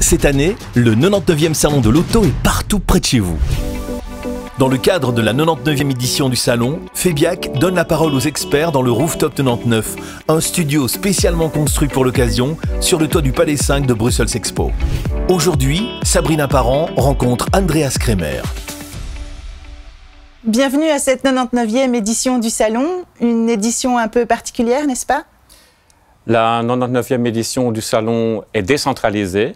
Cette année, le 99e salon de l'auto est partout près de chez vous. Dans le cadre de la 99e édition du salon, Febiac donne la parole aux experts dans le Rooftop 99, un studio spécialement construit pour l'occasion sur le toit du Palais 5 de Brussels Expo. Aujourd'hui, Sabrina Parent rencontre Andreas Kremer. Bienvenue à cette 99e édition du salon, une édition un peu particulière, n'est-ce pas? La 99e édition du salon est décentralisée.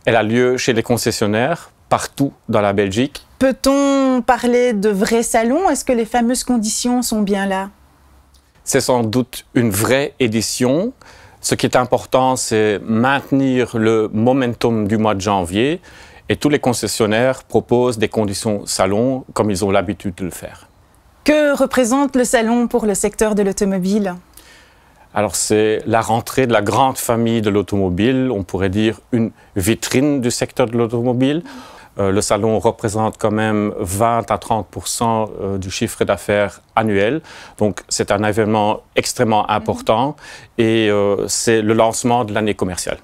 Elle a lieu chez les concessionnaires, partout dans la Belgique. Peut-on parler de vrais salons? Est-ce que les fameuses conditions sont bien là? C'est sans doute une vraie édition. Ce qui est important, c'est maintenir le momentum du mois de janvier. Et tous les concessionnaires proposent des conditions salon comme ils ont l'habitude de le faire. Que représente le salon pour le secteur de l'automobile? Alors c'est la rentrée de la grande famille de l'automobile, on pourrait dire une vitrine du secteur de l'automobile. Le salon représente quand même 20 à 30% du chiffre d'affaires annuel. Donc c'est un événement extrêmement important et c'est le lancement de l'année commerciale.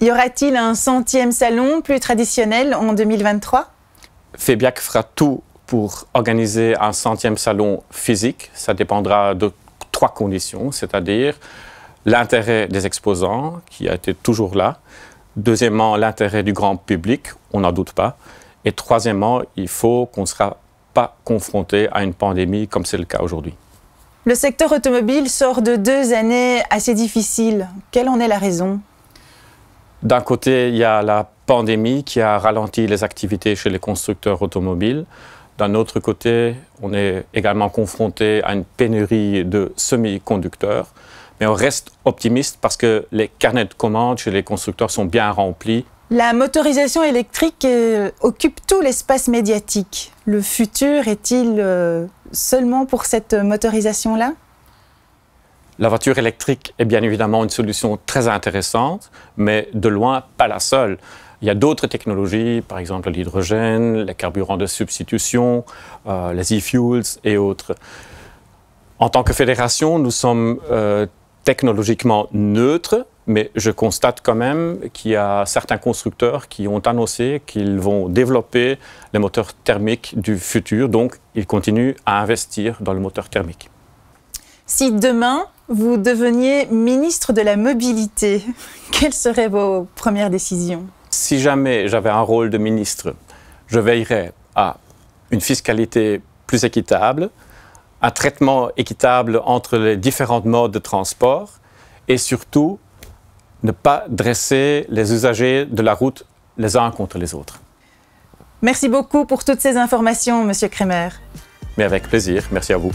Y aura-t-il un 100e salon plus traditionnel en 2023? Febiac fera tout pour organiser un 100e salon physique. Ça dépendra de 3 conditions, c'est-à-dire l'intérêt des exposants, qui a été toujours là. Deuxièmement, l'intérêt du grand public, on n'en doute pas. Et troisièmement, il faut qu'on ne sera pas confronté à une pandémie comme c'est le cas aujourd'hui. Le secteur automobile sort de 2 années assez difficiles. Quelle en est la raison? D'un côté, il y a la pandémie qui a ralenti les activités chez les constructeurs automobiles. D'un autre côté, on est également confronté à une pénurie de semi-conducteurs. Mais on reste optimiste parce que les carnets de commandes chez les constructeurs sont bien remplis. La motorisation électrique occupe tout l'espace médiatique. Le futur est-il seulement pour cette motorisation-là? La voiture électrique est bien évidemment une solution très intéressante, mais de loin pas la seule. Il y a d'autres technologies, par exemple l'hydrogène, les carburants de substitution, les e-fuels et autres. En tant que fédération, nous sommes technologiquement neutres, mais je constate quand même qu'il y a certains constructeurs qui ont annoncé qu'ils vont développer les moteurs thermiques du futur, donc ils continuent à investir dans le moteur thermique. Si demain, vous deveniez ministre de la Mobilité, quelles seraient vos premières décisions? Si jamais j'avais un rôle de ministre, je veillerais à une fiscalité plus équitable, un traitement équitable entre les différents modes de transport et surtout ne pas dresser les usagers de la route les uns contre les autres. Merci beaucoup pour toutes ces informations, Monsieur Kremer. Mais avec plaisir, merci à vous.